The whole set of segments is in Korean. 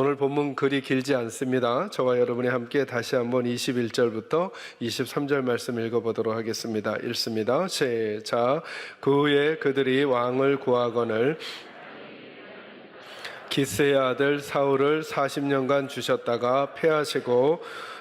오늘 본문 글이 길지 않습니다. 저와 여러분이 함께 다시 한번 21절부터 23절 말씀 읽어보도록 하겠습니다. 읽습니다. 시작. 그 후에 그들이 왕을 구하거늘 기스의 아들 사울을 40년간 주셨다가 패하시고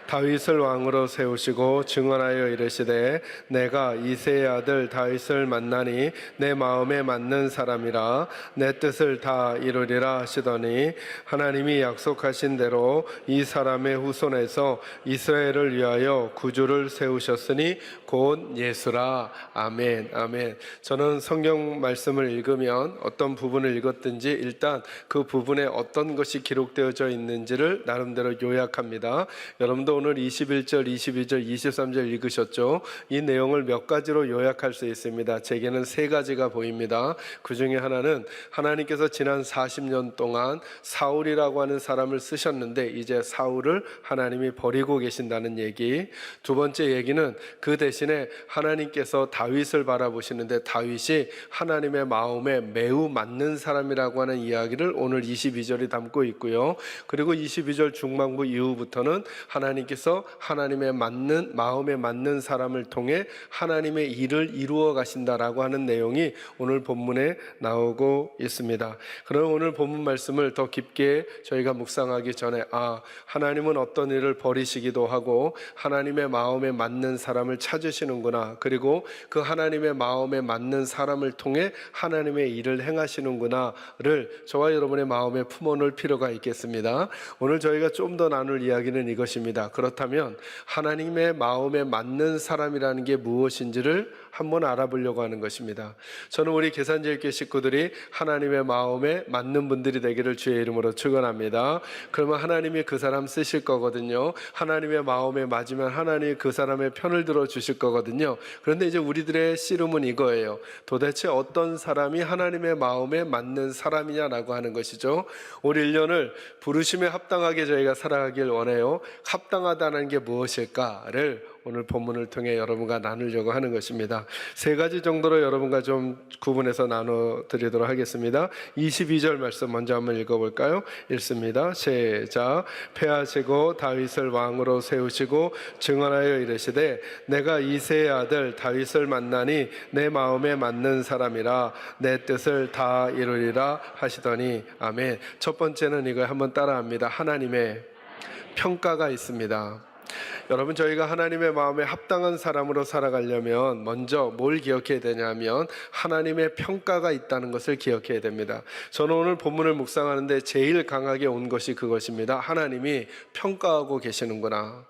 다윗을 왕으로 세우시고 증언하여 이르시되 내가 이새의 아들 다윗을 만나니 내 마음에 맞는 사람이라 내 뜻을 다 이루리라 하시더니 하나님이 약속하신 대로 이 사람의 후손에서 이스라엘을 위하여 구주를 세우셨으니 곧 예수라. 아멘. 아멘. 저는 성경 말씀을 읽으면 어떤 부분을 읽었든지 일단 그 부분에 어떤 것이 기록되어져 있는지를 나름대로 요약합니다. 여러분도 오늘 21절, 22절, 23절 읽으셨죠? 이 내용을 몇 가지로 요약할 수 있습니다. 제게는 세 가지가 보입니다. 그 중에 하나는 하나님께서 지난 40년 동안 사울이라고 하는 사람을 쓰셨는데 이제 사울을 하나님이 버리고 계신다는 얘기. 두 번째 얘기는 그 대신에 하나님께서 다윗을 바라보시는데 다윗이 하나님의 마음에 매우 맞는 사람이라고 하는 이야기를 오늘 22절이 담고 있고요. 그리고 22절 중반부 이후부터는 하나님께서 하나님의 맞는 마음에 맞는 사람을 통해 하나님의 일을 이루어 가신다라고 하는 내용이 오늘 본문에 나오고 있습니다. 그럼 오늘 본문 말씀을 더 깊게 저희가 묵상하기 전에 하나님은 어떤 일을 버리시기도 하고 하나님의 마음에 맞는 사람을 찾으시는구나. 그리고 그 하나님의 마음에 맞는 사람을 통해 하나님의 일을 행하시는구나를 저와 여러분의 마음에 품어놓을 필요가 있겠습니다. 오늘 저희가 좀 더 나눌 이야기는 이것입니다. 그렇다면 하나님의 마음에 맞는 사람이라는 게 무엇인지를 한번 알아보려고 하는 것입니다. 저는 우리 계산제일교회 식구들이 하나님의 마음에 맞는 분들이 되기를 주의 이름으로 축원합니다. 그러면 하나님이 그 사람 쓰실 거거든요. 하나님의 마음에 맞으면 하나님이 그 사람의 편을 들어 주실 거거든요. 그런데 이제 우리들의 씨름은 이거예요. 도대체 어떤 사람이 하나님의 마음에 맞는 사람이냐라고 하는 것이죠. 올 1년을 부르심에 합당하게 저희가 살아가길 원해요. 합당하다는 게 무엇일까를 오늘 본문을 통해 여러분과 나누려고 하는 것입니다. 세 가지 정도로 여러분과 좀 구분해서 나눠드리도록 하겠습니다. 22절 말씀 먼저 한번 읽어볼까요? 읽습니다. 시작. 패하시고 다윗을 왕으로 세우시고 증언하여 이르시되 내가 이새의 아들 다윗을 만나니 내 마음에 맞는 사람이라 내 뜻을 다 이루리라 하시더니 아멘. 첫 번째는 이거 한번 따라합니다. 하나님의 평가가 있습니다. 여러분, 저희가 하나님의 마음에 합당한 사람으로 살아가려면 먼저 뭘 기억해야 되냐면 하나님의 평가가 있다는 것을 기억해야 됩니다. 저는 오늘 본문을 묵상하는데 제일 강하게 온 것이 그것입니다. 하나님이 평가하고 계시는구나.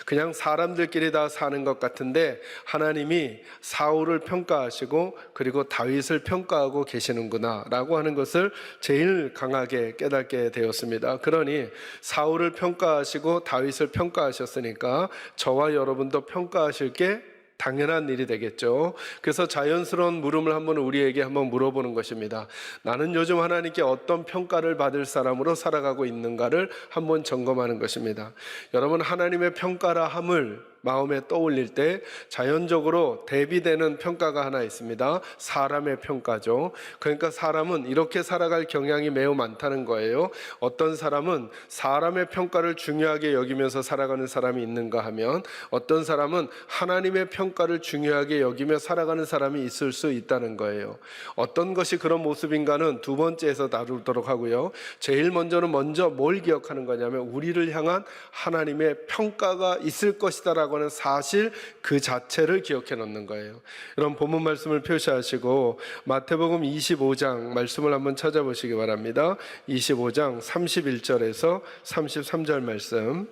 그냥 사람들끼리 다 사는 것 같은데 하나님이 사울을 평가하시고 그리고 다윗을 평가하고 계시는구나 라고 하는 것을 제일 강하게 깨닫게 되었습니다. 그러니 사울을 평가하시고 다윗을 평가하셨으니까 저와 여러분도 평가하실 게 당연한 일이 되겠죠. 그래서 자연스러운 물음을 한번 우리에게 한번 물어보는 것입니다. 나는 요즘 하나님께 어떤 평가를 받을 사람으로 살아가고 있는가를 한번 점검하는 것입니다. 여러분, 하나님의 평가라 함을 마음에 떠올릴 때 자연적으로 대비되는 평가가 하나 있습니다. 사람의 평가죠. 그러니까 사람은 이렇게 살아갈 경향이 매우 많다는 거예요. 어떤 사람은 사람의 평가를 중요하게 여기면서 살아가는 사람이 있는가 하면 어떤 사람은 하나님의 평가를 중요하게 여기며 살아가는 사람이 있을 수 있다는 거예요. 어떤 것이 그런 모습인가는 두 번째에서 다루도록 하고요. 제일 먼저는 뭘 기억하는 거냐면 우리를 향한 하나님의 평가가 있을 것이다 라고 하는 사실 그 자체를 기억해 놓는 거예요. 여러분, 본문 말씀을 표시하시고 마태복음 25장 말씀을 한번 찾아보시기 바랍니다. 25장 31절에서 33절 말씀,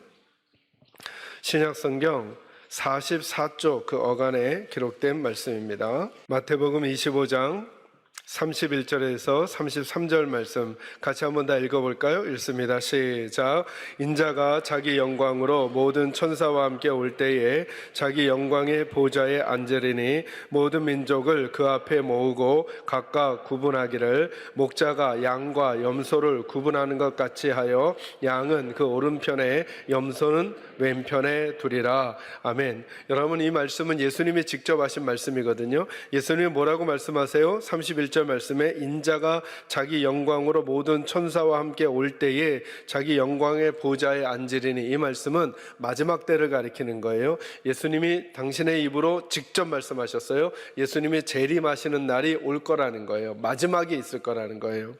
신약성경 44쪽 그 어간에 기록된 말씀입니다. 마태복음 25장 31절에서 33절 말씀 같이 한번 다 읽어볼까요? 읽습니다. 시작. 인자가 자기 영광으로 모든 천사와 함께 올 때에 자기 영광의 보좌에 앉으리니 모든 민족을 그 앞에 모으고 각각 구분하기를 목자가 양과 염소를 구분하는 것 같이 하여 양은 그 오른편에 염소는 왼편에 두리라. 아멘. 여러분, 이 말씀은 예수님이 직접 하신 말씀이거든요. 예수님이 뭐라고 말씀하세요? 31절 20절 말씀에 인자가 자기 영광으로 모든 천사와 함께 올 때에 자기 영광의 보좌에 앉으리니, 이 말씀은 마지막 때를 가리키는 거예요. 예수님이 당신의 입으로 직접 말씀하셨어요. 예수님이 재림하시는 날이 올 거라는 거예요. 마지막이 있을 거라는 거예요.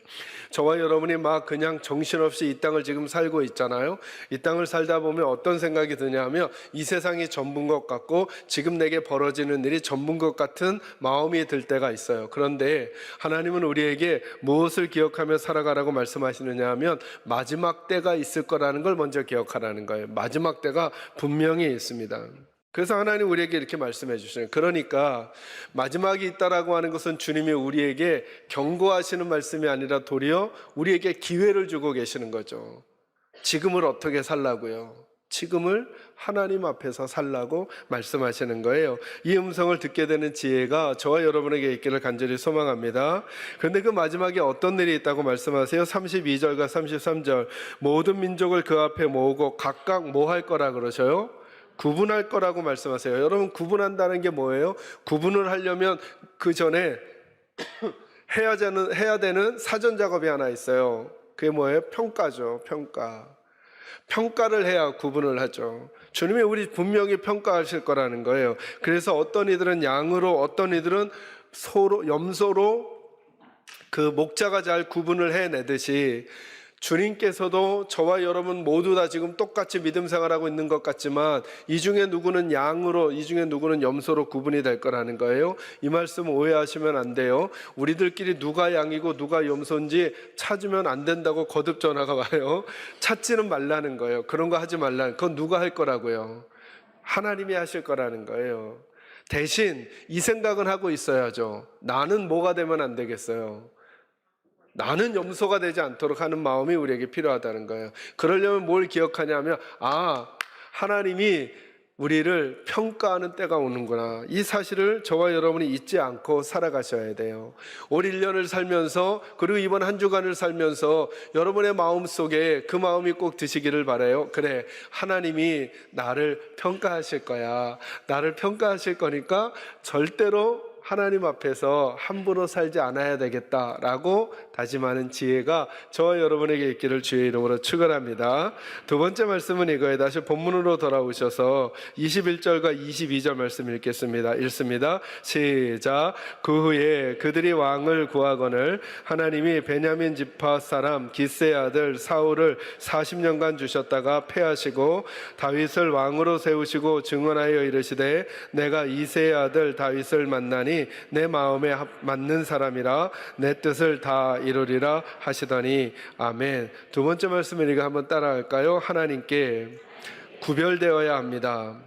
저와 여러분이 막 그냥 정신없이 이 땅을 지금 살고 있잖아요. 이 땅을 살다 보면 어떤 생각이 드냐면 이 세상이 전부인 것 같고 지금 내게 벌어지는 일이 전부인 것 같은 마음이 들 때가 있어요. 그런데 하나님은 우리에게 무엇을 기억하며 살아가라고 말씀하시느냐 하면 마지막 때가 있을 거라는 걸 먼저 기억하라는 거예요. 마지막 때가 분명히 있습니다. 그래서 하나님 우리에게 이렇게 말씀해 주시는, 그러니까 마지막이 있다라고 하는 것은 주님이 우리에게 경고하시는 말씀이 아니라 도리어 우리에게 기회를 주고 계시는 거죠. 지금을 어떻게 살라고요? 지금을 하나님 앞에서 살라고 말씀하시는 거예요. 이 음성을 듣게 되는 지혜가 저와 여러분에게 있기를 간절히 소망합니다. 그런데 그 마지막에 어떤 일이 있다고 말씀하세요? 32절과 33절, 모든 민족을 그 앞에 모으고 각각 뭐 할 거라 그러셔요? 구분할 거라고 말씀하세요. 여러분, 구분한다는 게 뭐예요? 구분을 하려면 그 전에 해야 되는 사전 작업이 하나 있어요. 그게 뭐예요? 평가죠. 평가를 해야 구분을 하죠. 주님이 우리 분명히 평가하실 거라는 거예요. 그래서 어떤 이들은 양으로, 어떤 이들은 염소로 그 목자가 잘 구분을 해내듯이 주님께서도 저와 여러분 모두 다 지금 똑같이 믿음 생활하고 있는 것 같지만 이 중에 누구는 양으로, 이 중에 누구는 염소로 구분이 될 거라는 거예요. 이 말씀 오해하시면 안 돼요. 우리들끼리 누가 양이고 누가 염소인지 찾으면 안 된다고 거듭 전화가 와요. 찾지는 말라는 거예요. 그런 거 하지 말라는, 그건 누가 할 거라고요? 하나님이 하실 거라는 거예요. 대신 이 생각은 하고 있어야죠. 나는 뭐가 되면 안 되겠어요? 나는 염소가 되지 않도록 하는 마음이 우리에게 필요하다는 거예요. 그러려면 뭘 기억하냐면, 하나님이 우리를 평가하는 때가 오는구나. 이 사실을 저와 여러분이 잊지 않고 살아가셔야 돼요. 올 1년을 살면서, 그리고 이번 한 주간을 살면서 여러분의 마음 속에 그 마음이 꼭 드시기를 바라요. 그래, 하나님이 나를 평가하실 거야. 나를 평가하실 거니까 절대로 하나님 앞에서 함부로 살지 않아야 되겠다라고 다짐하는 지혜가 저와 여러분에게 있기를 주의 이름으로 축원합니다. 두 번째 말씀은 이거예요. 다시 본문으로 돌아오셔서 21절과 22절 말씀 읽습니다. 시작. 그 후에 그들이 왕을 구하거늘 하나님이 베냐민 지파 사람 기스의 아들 사울을 40년간 주셨다가 패하시고 다윗을 왕으로 세우시고 증언하여 이르시되 내가 이새의 아들 다윗을 만나니 내 마음에 맞는 사람이라 내 뜻을 다 이루리라 하시더니. 아멘. 두 번째 말씀을 이거 한번 따라할까요? 하나님께 구별되어야 합니다.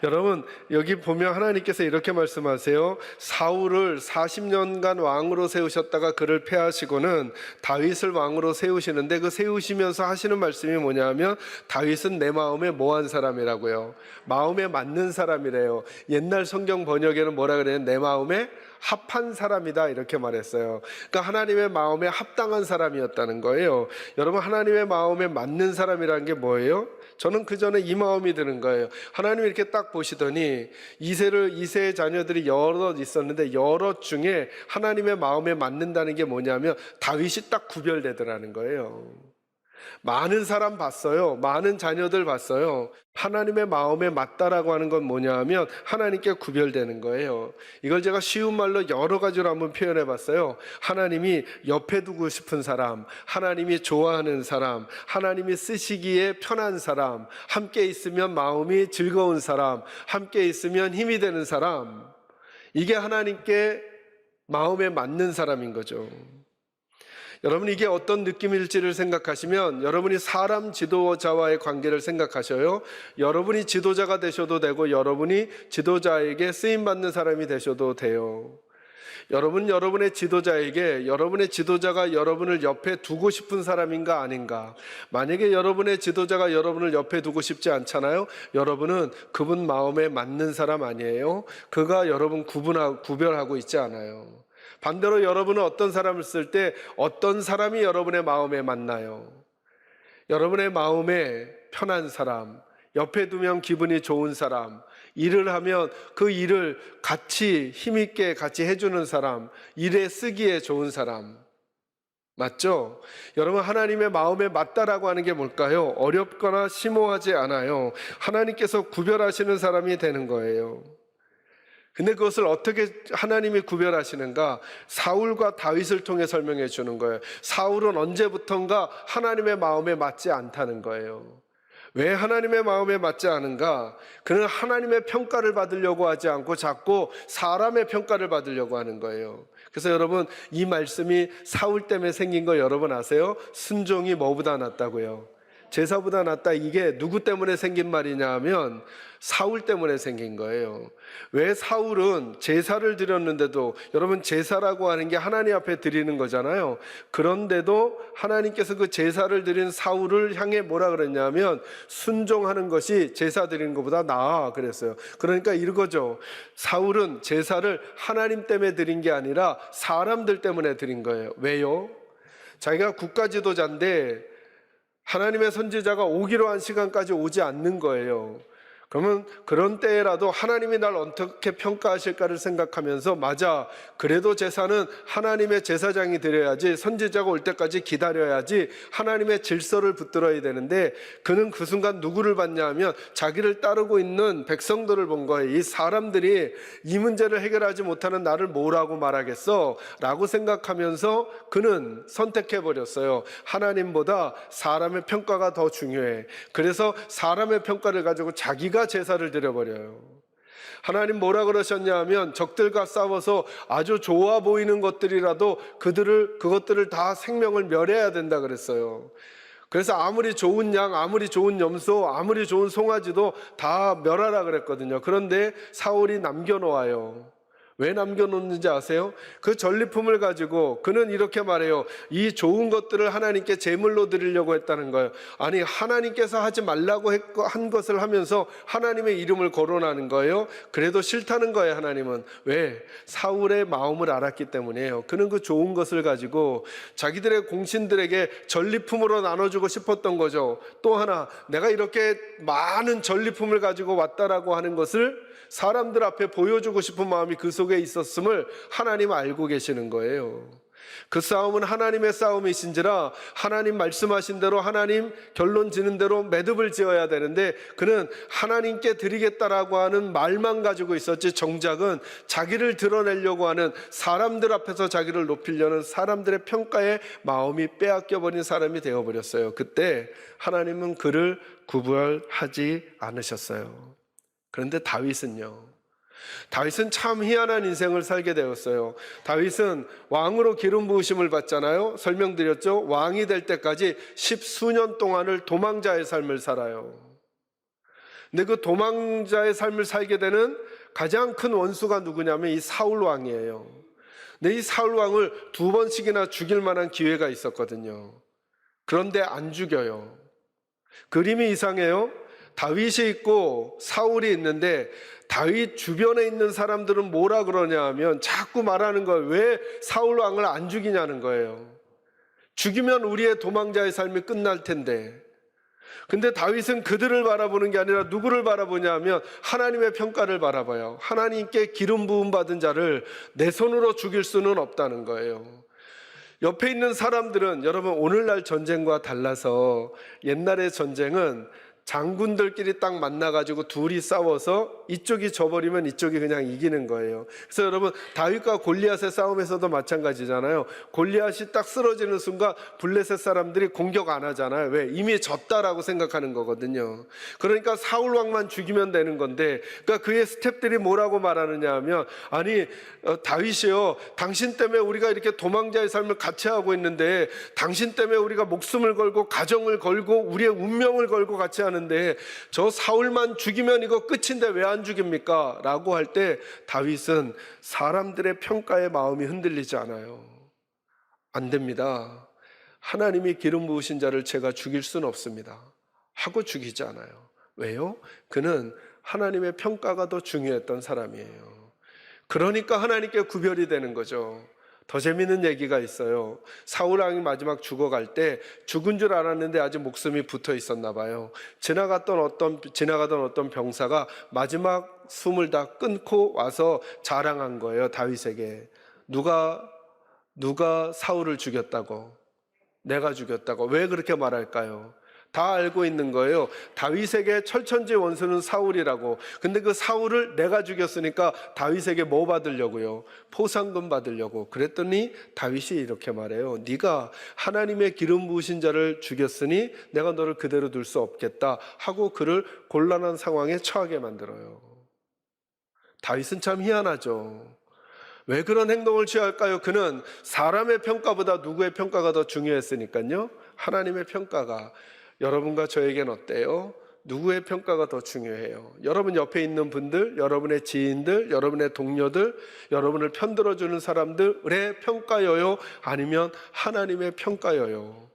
여러분, 여기 보면 하나님께서 이렇게 말씀하세요. 사울을 40년간 왕으로 세우셨다가 그를 패하시고는 다윗을 왕으로 세우시는데, 그 세우시면서 하시는 말씀이 뭐냐면 다윗은 내 마음에 뭐한 사람이라고요? 마음에 맞는 사람이래요. 옛날 성경 번역에는 뭐라 그래요? 내 마음에 합한 사람이다, 이렇게 말했어요. 그러니까 하나님의 마음에 합당한 사람이었다는 거예요. 여러분, 하나님의 마음에 맞는 사람이라는 게 뭐예요? 저는 그 전에 이 마음이 드는 거예요. 하나님이 이렇게 딱 보시더니 이새의 자녀들이 여럿 있었는데 여럿 중에 하나님의 마음에 맞는다는 게 뭐냐면 다윗이 딱 구별되더라는 거예요. 많은 사람 봤어요. 많은 자녀들 봤어요. 하나님의 마음에 맞다라고 하는 건 뭐냐 하면 하나님께 구별되는 거예요. 이걸 제가 쉬운 말로 여러 가지로 한번 표현해 봤어요. 하나님이 옆에 두고 싶은 사람, 하나님이 좋아하는 사람, 하나님이 쓰시기에 편한 사람, 함께 있으면 마음이 즐거운 사람, 함께 있으면 힘이 되는 사람, 이게 하나님께 마음에 맞는 사람인 거죠. 여러분, 이게 어떤 느낌일지를 생각하시면 여러분이 사람 지도자와의 관계를 생각하셔요. 여러분이 지도자가 되셔도 되고 여러분이 지도자에게 쓰임받는 사람이 되셔도 돼요. 여러분의 지도자에게 여러분의 지도자가 여러분을 옆에 두고 싶은 사람인가 아닌가. 만약에 여러분의 지도자가 여러분을 옆에 두고 싶지 않잖아요. 여러분은 그분 마음에 맞는 사람 아니에요. 그가 여러분 구별하고 있지 않아요. 반대로 여러분은 어떤 사람을 쓸 때 어떤 사람이 여러분의 마음에 맞나요? 여러분의 마음에 편한 사람, 옆에 두면 기분이 좋은 사람, 일을 하면 그 일을 같이 힘있게 같이 해주는 사람, 일에 쓰기에 좋은 사람. 맞죠? 여러분, 하나님의 마음에 맞다라고 하는 게 뭘까요? 어렵거나 심오하지 않아요. 하나님께서 구별하시는 사람이 되는 거예요. 근데 그것을 어떻게 하나님이 구별하시는가? 사울과 다윗을 통해 설명해 주는 거예요. 사울은 언제부턴가 하나님의 마음에 맞지 않다는 거예요. 왜 하나님의 마음에 맞지 않은가? 그는 하나님의 평가를 받으려고 하지 않고 자꾸 사람의 평가를 받으려고 하는 거예요. 그래서 여러분, 이 말씀이 사울 때문에 생긴 거 여러분 아세요? 순종이 뭐보다 낫다고요? 제사보다 낫다. 이게 누구 때문에 생긴 말이냐 하면 사울 때문에 생긴 거예요. 왜 사울은 제사를 드렸는데도, 여러분 제사라고 하는 게 하나님 앞에 드리는 거잖아요. 그런데도 하나님께서 그 제사를 드린 사울을 향해 뭐라 그랬냐면 순종하는 것이 제사 드리는 것보다 나아 그랬어요. 그러니까 이거죠. 사울은 제사를 하나님 때문에 드린 게 아니라 사람들 때문에 드린 거예요. 왜요? 자기가 국가 지도자인데 하나님의 선지자가 오기로 한 시간까지 오지 않는 거예요. 그러면 그런 때라도 하나님이 날 어떻게 평가하실까를 생각하면서, 맞아, 그래도 제사는 하나님의 제사장이 드려야지, 선지자가 올 때까지 기다려야지 하나님의 질서를 붙들어야 되는데, 그는 그 순간 누구를 봤냐 하면 자기를 따르고 있는 백성들을 본 거예요. 이 사람들이 이 문제를 해결하지 못하는 나를 뭐라고 말하겠어? 라고 생각하면서 그는 선택해버렸어요. 하나님보다 사람의 평가가 더 중요해. 그래서 사람의 평가를 가지고 자기가 제사를 드려버려요. 하나님 뭐라 그러셨냐 하면 적들과 싸워서 아주 좋아 보이는 것들이라도 그것들을 다 생명을 멸해야 된다 그랬어요. 그래서 아무리 좋은 양, 아무리 좋은 염소, 아무리 좋은 송아지도 다 멸하라 그랬거든요. 그런데 사울이 남겨놓아요. 왜 남겨놓는지 아세요? 그 전리품을 가지고 그는 이렇게 말해요. 이 좋은 것들을 하나님께 제물로 드리려고 했다는 거예요. 아니, 하나님께서 하지 말라고 한 것을 하면서 하나님의 이름을 거론하는 거예요. 그래도 싫다는 거예요, 하나님은. 왜? 사울의 마음을 알았기 때문이에요. 그는 그 좋은 것을 가지고 자기들의 공신들에게 전리품으로 나눠주고 싶었던 거죠. 또 하나, 내가 이렇게 많은 전리품을 가지고 왔다라고 하는 것을 사람들 앞에 보여주고 싶은 마음이 그 속에 있었음을 하나님 알고 계시는 거예요. 그 싸움은 하나님의 싸움이신지라 하나님 말씀하신 대로, 하나님 결론 지는 대로 매듭을 지어야 되는데, 그는 하나님께 드리겠다라고 하는 말만 가지고 있었지 정작은 자기를 드러내려고 하는, 사람들 앞에서 자기를 높이려는 사람들의 평가에 마음이 빼앗겨버린 사람이 되어버렸어요. 그때 하나님은 그를 구별하지 않으셨어요. 그런데 다윗은요, 다윗은 참 희한한 인생을 살게 되었어요. 다윗은 왕으로 기름 부으심을 받잖아요. 설명드렸죠. 왕이 될 때까지 10수년 동안을 도망자의 삶을 살아요. 근데 그 도망자의 삶을 살게 되는 가장 큰 원수가 누구냐면 이 사울 왕이에요. 근데 이 사울 왕을 2번씩이나 죽일 만한 기회가 있었거든요. 그런데 안 죽여요. 그림이 이상해요. 다윗이 있고 사울이 있는데 다윗 주변에 있는 사람들은 뭐라 그러냐 하면 자꾸 말하는 거예요. 왜 사울 왕을 안 죽이냐는 거예요. 죽이면 우리의 도망자의 삶이 끝날 텐데. 근데 다윗은 그들을 바라보는 게 아니라 누구를 바라보냐 하면 하나님의 평가를 바라봐요. 하나님께 기름 부음 받은 자를 내 손으로 죽일 수는 없다는 거예요. 옆에 있는 사람들은, 여러분 오늘날 전쟁과 달라서 옛날의 전쟁은 장군들끼리 딱 만나가지고 둘이 싸워서 이쪽이 져버리면 이쪽이 그냥 이기는 거예요. 그래서 여러분 다윗과 골리앗의 싸움에서도 마찬가지잖아요. 골리앗이 딱 쓰러지는 순간 블레셋 사람들이 공격 안 하잖아요. 왜? 이미 졌다라고 생각하는 거거든요. 그러니까 사울 왕만 죽이면 되는 건데, 그러니까 그의 스탭들이 뭐라고 말하느냐 하면, 아니 다윗이요, 당신 때문에 우리가 이렇게 도망자의 삶을 같이 하고 있는데, 당신 때문에 우리가 목숨을 걸고 가정을 걸고 우리의 운명을 걸고 같이 하는데 저 사울만 죽이면 이거 끝인데 왜 안 죽입니까? 라고 할 때 다윗은 사람들의 평가에 마음이 흔들리지 않아요. 안 됩니다. 하나님이 기름 부으신 자를 제가 죽일 수는 없습니다 하고 죽이지 않아요. 왜요? 그는 하나님의 평가가 더 중요했던 사람이에요. 그러니까 하나님께 구별이 되는 거죠. 더 재밌는 얘기가 있어요. 사울 왕이 마지막 죽어갈 때 죽은 줄 알았는데 아직 목숨이 붙어 있었나 봐요. 지나가던 어떤 병사가 마지막 숨을 다 끊고 와서 자랑한 거예요. 다윗에게. 누가 사울을 죽였다고? 내가 죽였다고. 왜 그렇게 말할까요? 다 알고 있는 거예요. 다윗에게 철천지 원수는 사울이라고. 근데 그 사울을 내가 죽였으니까 다윗에게 뭐 받으려고요? 포상금 받으려고. 그랬더니 다윗이 이렇게 말해요. 네가 하나님의 기름 부으신 자를 죽였으니 내가 너를 그대로 둘 수 없겠다 하고 그를 곤란한 상황에 처하게 만들어요. 다윗은 참 희한하죠. 왜 그런 행동을 취할까요? 그는 사람의 평가보다 누구의 평가가 더 중요했으니까요. 하나님의 평가가. 여러분과 저에겐 어때요? 누구의 평가가 더 중요해요? 여러분 옆에 있는 분들, 여러분의 지인들, 여러분의 동료들, 여러분을 편들어주는 사람들의 평가여요? 아니면 하나님의 평가여요?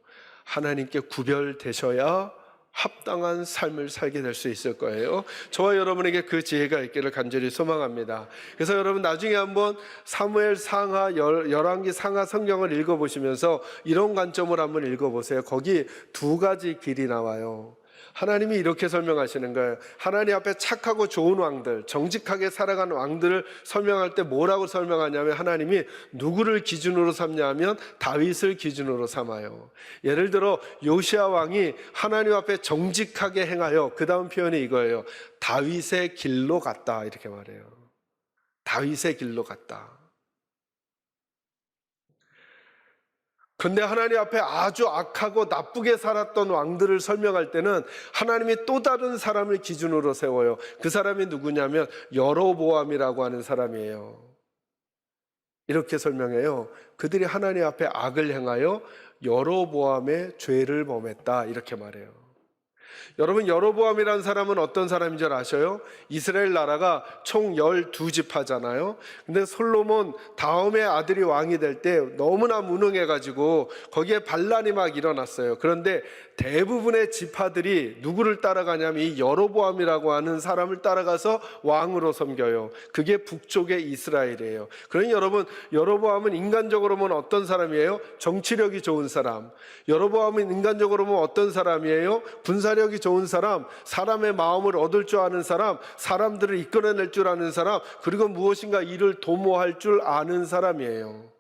하나님께 구별되셔야 합당한 삶을 살게 될 수 있을 거예요. 저와 여러분에게 그 지혜가 있기를 간절히 소망합니다. 그래서 여러분 나중에 한번 사무엘 상하, 열왕기 상하 성경을 읽어보시면서 이런 관점을 한번 읽어보세요. 거기 두 가지 길이 나와요. 하나님이 이렇게 설명하시는 거예요. 하나님 앞에 착하고 좋은 왕들, 정직하게 살아가는 왕들을 설명할 때 뭐라고 설명하냐면 하나님이 누구를 기준으로 삼냐 하면 다윗을 기준으로 삼아요. 예를 들어 요시아 왕이 하나님 앞에 정직하게 행하여, 그 다음 표현이 이거예요. 다윗의 길로 갔다, 이렇게 말해요. 다윗의 길로 갔다. 근데 하나님 앞에 아주 악하고 나쁘게 살았던 왕들을 설명할 때는 하나님이 또 다른 사람을 기준으로 세워요. 그 사람이 누구냐면 여로보암이라고 하는 사람이에요. 이렇게 설명해요. 그들이 하나님 앞에 악을 행하여 여로보암의 죄를 범했다, 이렇게 말해요. 여러분, 여로보암이라는 사람은 어떤 사람인 줄 아셔요? 이스라엘 나라가 총 12지파잖아요. 근데 솔로몬 다음에 아들이 왕이 될 때 너무나 무능해가지고 거기에 반란이 막 일어났어요. 그런데 대부분의 지파들이 누구를 따라가냐면 이 여로보암이라고 하는 사람을 따라가서 왕으로 섬겨요. 그게 북쪽의 이스라엘이에요. 그러니 여러분, 여로보암은 인간적으로 보면 어떤 사람이에요? 정치력이 좋은 사람. 여로보암은 인간적으로 보면 어떤 사람이에요? 군사력이 좋은 사람, 사람의 마음을 얻을 줄 아는 사람, 사람들을 이끌어낼 줄 아는 사람, 그리고 무엇인가 일을 도모할 줄 아는 사람이에요.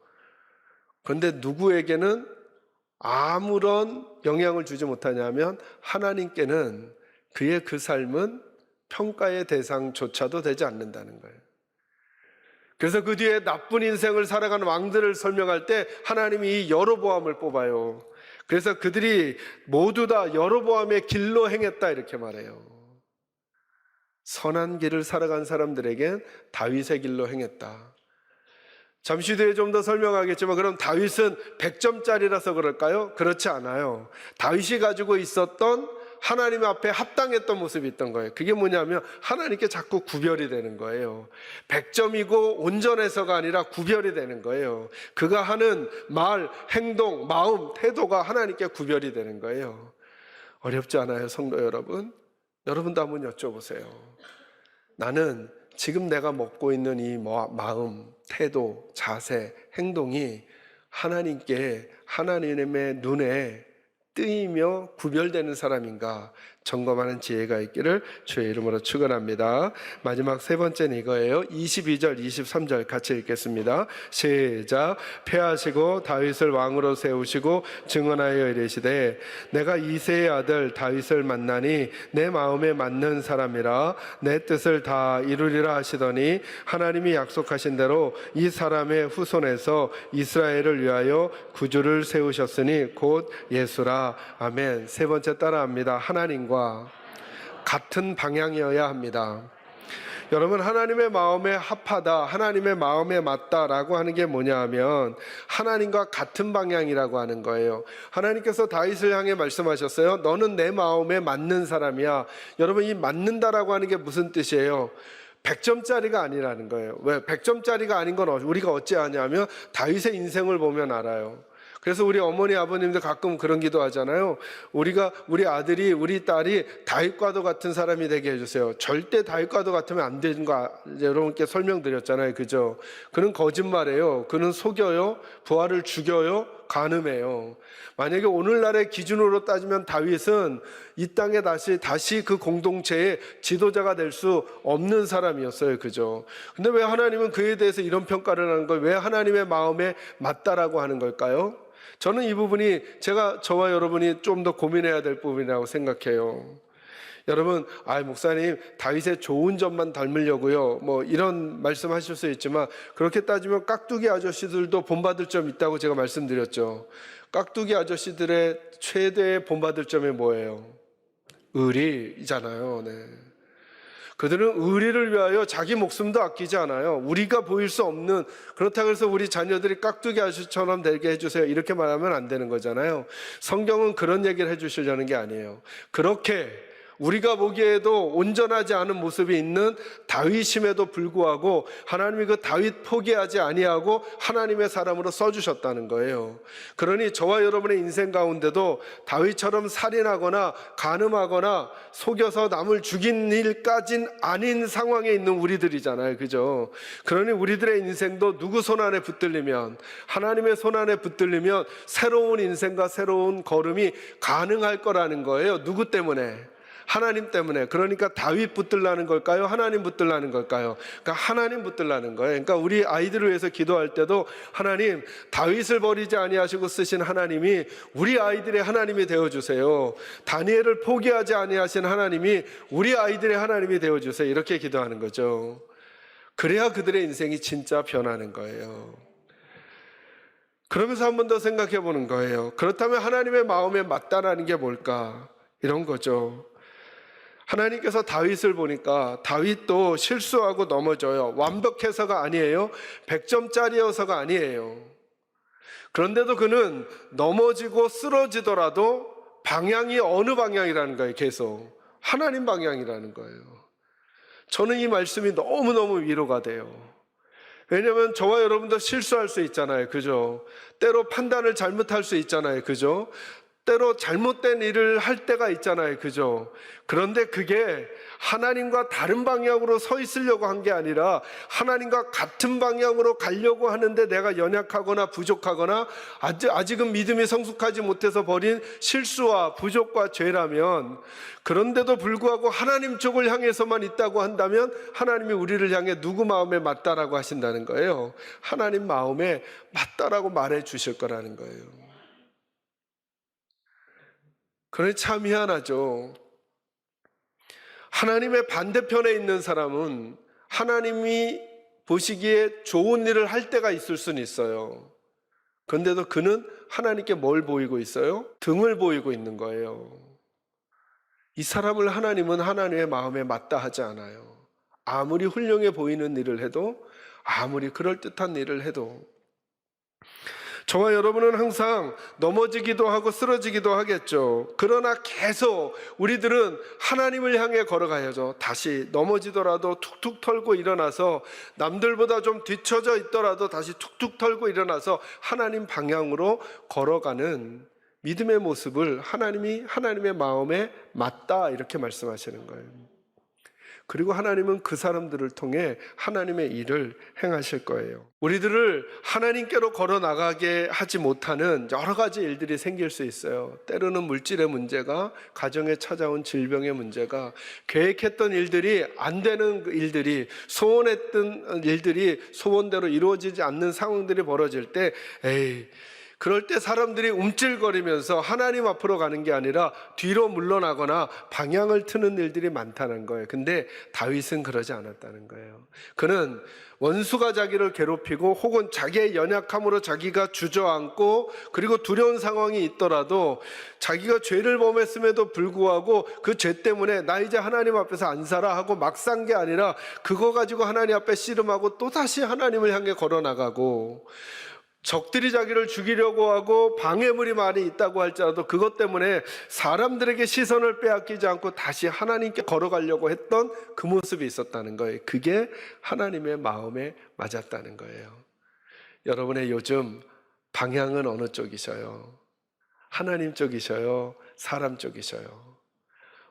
그런데 누구에게는 아무런 영향을 주지 못하냐면 하나님께는 그의 그 삶은 평가의 대상조차도 되지 않는다는 거예요. 그래서 그 뒤에 나쁜 인생을 살아가는 왕들을 설명할 때 하나님이 이 여로보암을 뽑아요. 그래서 그들이 모두 다 여로보암의 길로 행했다, 이렇게 말해요. 선한 길을 살아간 사람들에겐 다윗의 길로 행했다. 잠시 뒤에 좀 더 설명하겠지만 그럼 다윗은 100점짜리라서 그럴까요? 그렇지 않아요. 다윗이 가지고 있었던 하나님 앞에 합당했던 모습이 있던 거예요. 그게 뭐냐면 하나님께 자꾸 구별이 되는 거예요. 100점이고 온전해서가 아니라 구별이 되는 거예요. 그가 하는 말, 행동, 마음, 태도가 하나님께 구별이 되는 거예요. 어렵지 않아요, 성도 여러분? 여러분도 한번 여쭤보세요. 나는 지금 내가 먹고 있는 이 마음, 태도, 자세, 행동이 하나님께, 하나님의 눈에 뜨이며 구별되는 사람인가 점검하는 지혜가 있기를 주의 이름으로 축원합니다. 마지막 세 번째는 이거예요. 22절, 23절 같이 읽겠습니다. 시작. 패하시고 다윗을 왕으로 세우시고 증언하여 이르시되 내가 이새의 아들 다윗을 만나니 내 마음에 맞는 사람이라 내 뜻을 다 이루리라 하시더니 하나님이 약속하신 대로 이 사람의 후손에서 이스라엘을 위하여 구주를 세우셨으니 곧 예수라. 아멘. 세 번째 따라합니다. 하나님과 같은 방향이어야 합니다. 여러분, 하나님의 마음에 합하다, 하나님의 마음에 맞다라고 하는 게 뭐냐 하면 하나님과 같은 방향이라고 하는 거예요. 하나님께서 다윗을 향해 말씀하셨어요. 너는 내 마음에 맞는 사람이야. 여러분, 이 맞는다라고 하는 게 무슨 뜻이에요? 100점짜리가 아니라는 거예요. 왜? 100점짜리가 아닌 건 우리가 어찌 아냐면 다윗의 인생을 보면 알아요. 그래서 우리 어머니 아버님들 가끔 그런 기도 하잖아요. 우리 아들이 우리 딸이 다윗과도 같은 사람이 되게 해주세요. 절대 다윗과도 같으면 안 되는 거 여러분께 설명드렸잖아요. 그죠? 그는 거짓말해요. 그는 속여요. 부하를 죽여요. 간음해요. 만약에 오늘날의 기준으로 따지면 다윗은 이 땅에 다시 그 공동체의 지도자가 될 수 없는 사람이었어요. 그죠? 근데 왜 하나님은 그에 대해서 이런 평가를 하는 걸, 왜 하나님의 마음에 맞다라고 하는 걸까요? 저는 이 부분이 저와 여러분이 좀 더 고민해야 될 부분이라고 생각해요. 여러분, 목사님, 다윗의 좋은 점만 닮으려고요. 뭐 이런 말씀 하실 수 있지만, 그렇게 따지면 깍두기 아저씨들도 본받을 점 있다고 제가 말씀드렸죠. 깍두기 아저씨들의 최대의 본받을 점이 뭐예요? 의리잖아요. 네. 그들은 의리를 위하여 자기 목숨도 아끼지 않아요. 우리가 보일 수 없는, 그렇다고 해서 우리 자녀들이 깍두기 아저씨처럼 되게 해주세요, 이렇게 말하면 안 되는 거잖아요. 성경은 그런 얘기를 해주시려는 게 아니에요. 그렇게 우리가 보기에도 온전하지 않은 모습이 있는 다윗임에도 불구하고 하나님이 그 다윗 포기하지 아니하고 하나님의 사람으로 써주셨다는 거예요. 그러니 저와 여러분의 인생 가운데도 다윗처럼 살인하거나 간음하거나 속여서 남을 죽인 일까진 아닌 상황에 있는 우리들이잖아요. 그죠? 그러니 우리들의 인생도 누구 손 안에 붙들리면, 하나님의 손 안에 붙들리면 새로운 인생과 새로운 걸음이 가능할 거라는 거예요. 누구 때문에? 하나님 때문에. 그러니까 다윗 붙들라는 걸까요? 하나님 붙들라는 걸까요? 그러니까 하나님 붙들라는 거예요. 그러니까 우리 아이들을 위해서 기도할 때도 하나님, 다윗을 버리지 아니하시고 쓰신 하나님이 우리 아이들의 하나님이 되어주세요. 다니엘을 포기하지 아니하신 하나님이 우리 아이들의 하나님이 되어주세요. 이렇게 기도하는 거죠. 그래야 그들의 인생이 진짜 변하는 거예요. 그러면서 한 번 더 생각해 보는 거예요. 그렇다면 하나님의 마음에 맞다라는 게 뭘까? 이런 거죠. 하나님께서 다윗을 보니까 다윗도 실수하고 넘어져요. 완벽해서가 아니에요. 100점짜리여서가 아니에요. 그런데도 그는 넘어지고 쓰러지더라도 방향이 어느 방향이라는 거예요. 계속 하나님 방향이라는 거예요. 저는 이 말씀이 너무너무 위로가 돼요. 왜냐하면 저와 여러분도 실수할 수 있잖아요. 그죠? 때로 판단을 잘못할 수 있잖아요. 그죠? 때로 잘못된 일을 할 때가 있잖아요. 그죠? 그런데 그게 하나님과 다른 방향으로 서 있으려고 한 게 아니라 하나님과 같은 방향으로 가려고 하는데 내가 연약하거나 부족하거나 아직은 믿음이 성숙하지 못해서 벌인 실수와 부족과 죄라면, 그런데도 불구하고 하나님 쪽을 향해서만 있다고 한다면 하나님이 우리를 향해 누구 마음에 맞다라고 하신다는 거예요. 하나님 마음에 맞다라고 말해 주실 거라는 거예요. 그러니 참 희한하죠. 하나님의 반대편에 있는 사람은 하나님이 보시기에 좋은 일을 할 때가 있을 수는 있어요. 그런데도 그는 하나님께 뭘 보이고 있어요? 등을 보이고 있는 거예요. 이 사람을 하나님은 하나님의 마음에 맞다 하지 않아요. 아무리 훌륭해 보이는 일을 해도, 아무리 그럴듯한 일을 해도. 저와 여러분은 항상 넘어지기도 하고 쓰러지기도 하겠죠. 그러나 계속 우리들은 하나님을 향해 걸어가야죠. 다시 넘어지더라도 툭툭 털고 일어나서, 남들보다 좀 뒤처져 있더라도 다시 툭툭 털고 일어나서 하나님 방향으로 걸어가는 믿음의 모습을 하나님이 하나님의 마음에 맞다 이렇게 말씀하시는 거예요. 그리고 하나님은 그 사람들을 통해 하나님의 일을 행하실 거예요. 우리들을 하나님께로 걸어 나가게 하지 못하는 여러 가지 일들이 생길 수 있어요. 때로는 물질의 문제가, 가정에 찾아온 질병의 문제가, 계획했던 일들이 안 되는 일들이, 소원했던 일들이 소원대로 이루어지지 않는 상황들이 벌어질 때, 그럴 때 사람들이 움찔거리면서 하나님 앞으로 가는 게 아니라 뒤로 물러나거나 방향을 트는 일들이 많다는 거예요. 근데 다윗은 그러지 않았다는 거예요. 그는 원수가 자기를 괴롭히고 혹은 자기의 연약함으로 자기가 주저앉고 그리고 두려운 상황이 있더라도 자기가 죄를 범했음에도 불구하고 그 죄 때문에 나 이제 하나님 앞에서 안 살아 하고 막 산 게 아니라 그거 가지고 하나님 앞에 씨름하고 또다시 하나님을 향해 걸어나가고, 적들이 자기를 죽이려고 하고 방해물이 많이 있다고 할지라도 그것 때문에 사람들에게 시선을 빼앗기지 않고 다시 하나님께 걸어가려고 했던 그 모습이 있었다는 거예요. 그게 하나님의 마음에 맞았다는 거예요. 여러분의 요즘 방향은 어느 쪽이셔요? 하나님 쪽이셔요? 사람 쪽이셔요?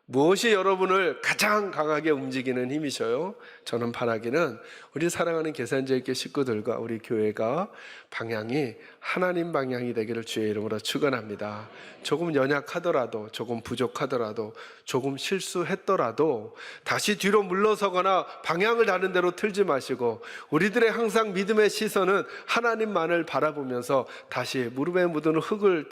무엇이 여러분을 가장 강하게 움직이는 힘이셔요? 저는 바라기는 우리 사랑하는 계산제일교 식구들과 우리 교회가 방향이 하나님 방향이 되기를 주의 이름으로 축원합니다. 조금 연약하더라도, 조금 부족하더라도, 조금 실수했더라도 다시 뒤로 물러서거나 방향을 다른 데로 틀지 마시고, 우리들의 항상 믿음의 시선은 하나님만을 바라보면서 다시 무릎에 묻은 흙을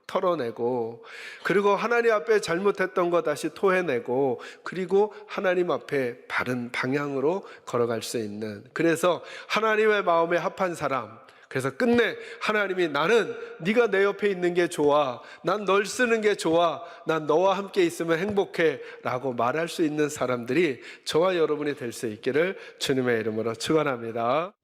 털어내고, 그리고 하나님 앞에 잘못했던 거 다시 토해내고, 그리고 하나님 앞에 바른 방향으로 걸어갈 수 있는, 그래서 하나님의 마음에 합한 사람, 그래서 끝내 하나님이 나는 네가 내 옆에 있는 게 좋아, 난 널 쓰는 게 좋아, 난 너와 함께 있으면 행복해 라고 말할 수 있는 사람들이 저와 여러분이 될 수 있기를 주님의 이름으로 축원합니다.